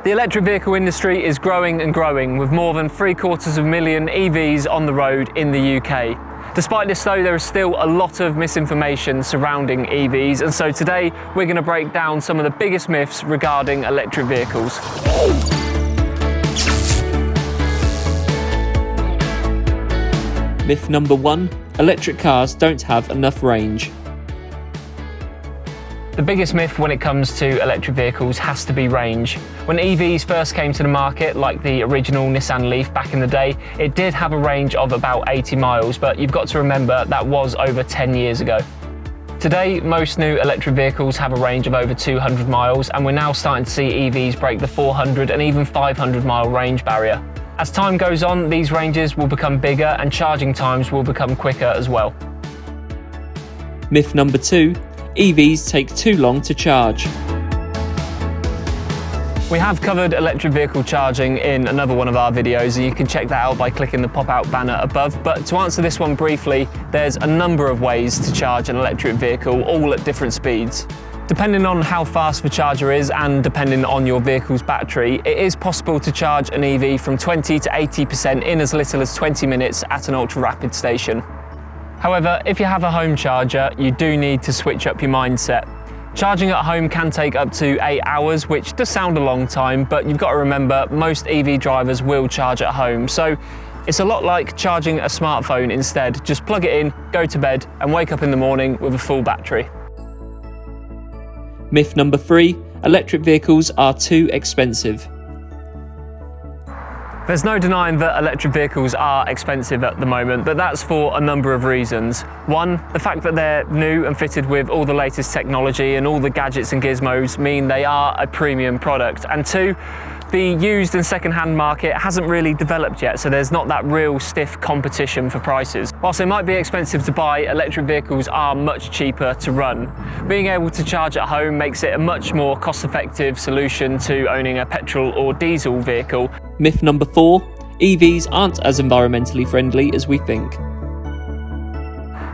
The electric vehicle industry is growing and growing, with more than 750,000 EVs on the road in the UK. Despite this though, there is still a lot of misinformation surrounding EVs, and so today we're going to break down some of the biggest myths regarding electric vehicles. Myth number 1, electric cars don't have enough range. The biggest myth when it comes to electric vehicles has to be range. When EVs first came to the market, like the original Nissan Leaf back in the day, it did have a range of about 80 miles, but you've got to remember that was over 10 years ago. Today, most new electric vehicles have a range of over 200 miles, and we're now starting to see EVs break the 400 and even 500 mile range barrier. As time goes on, these ranges will become bigger and charging times will become quicker as well. Myth number 2, EVs take too long to charge. We have covered electric vehicle charging in another one of our videos, and you can check that out by clicking the pop-out banner above. But to answer this one briefly, there's a number of ways to charge an electric vehicle, all at different speeds. Depending on how fast the charger is and depending on your vehicle's battery, it is possible to charge an EV from 20 to 80% in as little as 20 minutes at an ultra-rapid station. However, if you have a home charger, you do need to switch up your mindset. Charging at home can take up to 8 hours, which does sound a long time, but you've got to remember most EV drivers will charge at home. So it's a lot like charging a smartphone instead. Just plug it in, go to bed, and wake up in the morning with a full battery. Myth number 3, electric vehicles are too expensive. There's no denying that electric vehicles are expensive at the moment, but that's for a number of reasons. One, the fact that they're new and fitted with all the latest technology and all the gadgets and gizmos mean they are a premium product. And two, the used and second-hand market hasn't really developed yet, so there's not that real stiff competition for prices. Whilst they might be expensive to buy, electric vehicles are much cheaper to run. Being able to charge at home makes it a much more cost-effective solution to owning a petrol or diesel vehicle. Myth number 4, EVs aren't as environmentally friendly as we think.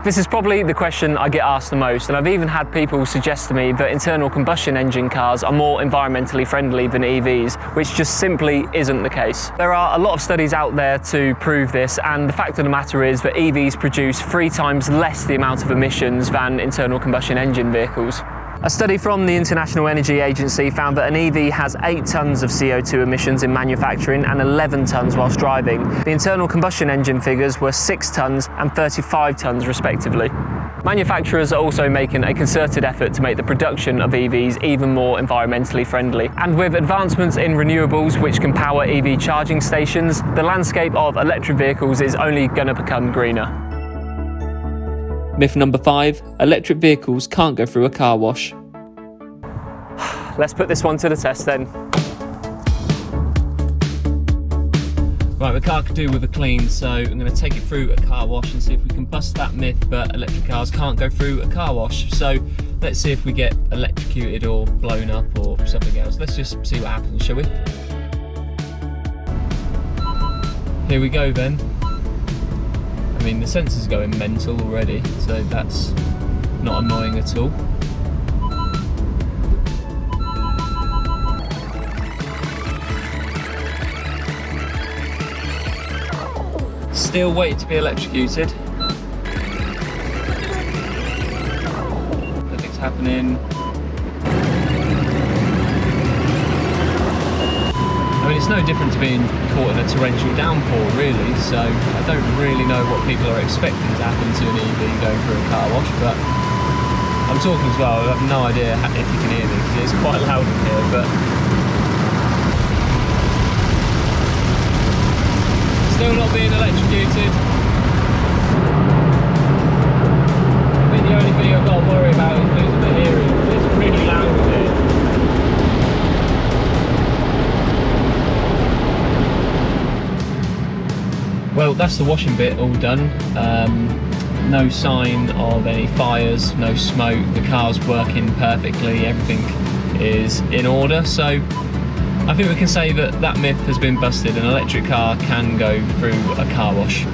This is probably the question I get asked the most, and I've even had people suggest to me that internal combustion engine cars are more environmentally friendly than EVs, which just simply isn't the case. There are a lot of studies out there to prove this, and the fact of the matter is that EVs produce 3 times less the amount of emissions than internal combustion engine vehicles. A study from the International Energy Agency found that an EV has 8 tonnes of CO2 emissions in manufacturing and 11 tonnes whilst driving. The internal combustion engine figures were 6 tonnes and 35 tonnes respectively. Manufacturers are also making a concerted effort to make the production of EVs even more environmentally friendly. And with advancements in renewables which can power EV charging stations, the landscape of electric vehicles is only going to become greener. Myth number 5, electric vehicles can't go through a car wash. Let's put this one to the test then. Right, the car could do with a clean, so I'm going to take it through a car wash and see if we can bust that myth, but electric cars can't go through a car wash. So let's see if we get electrocuted or blown up or something else. Let's just see what happens, shall we? Here we go then. I mean, the sensor's going mental already, so that's not annoying at all. Still waiting to be electrocuted. Nothing's happening. I mean, it's no different to being caught in a torrential downpour, really, so I don't really know what people are expecting to happen to an EV going through a car wash, but I'm talking as well. I have no idea if you can hear me, because it's quite loud in here, but still not being electrocuted. I think the only thing I've got to worry about is losing the hearing. It's really loud in here. Well, that's the washing bit all done. No sign of any fires, no smoke, the car's working perfectly, everything is in order. So I think we can say that that myth has been busted. An electric car can go through a car wash.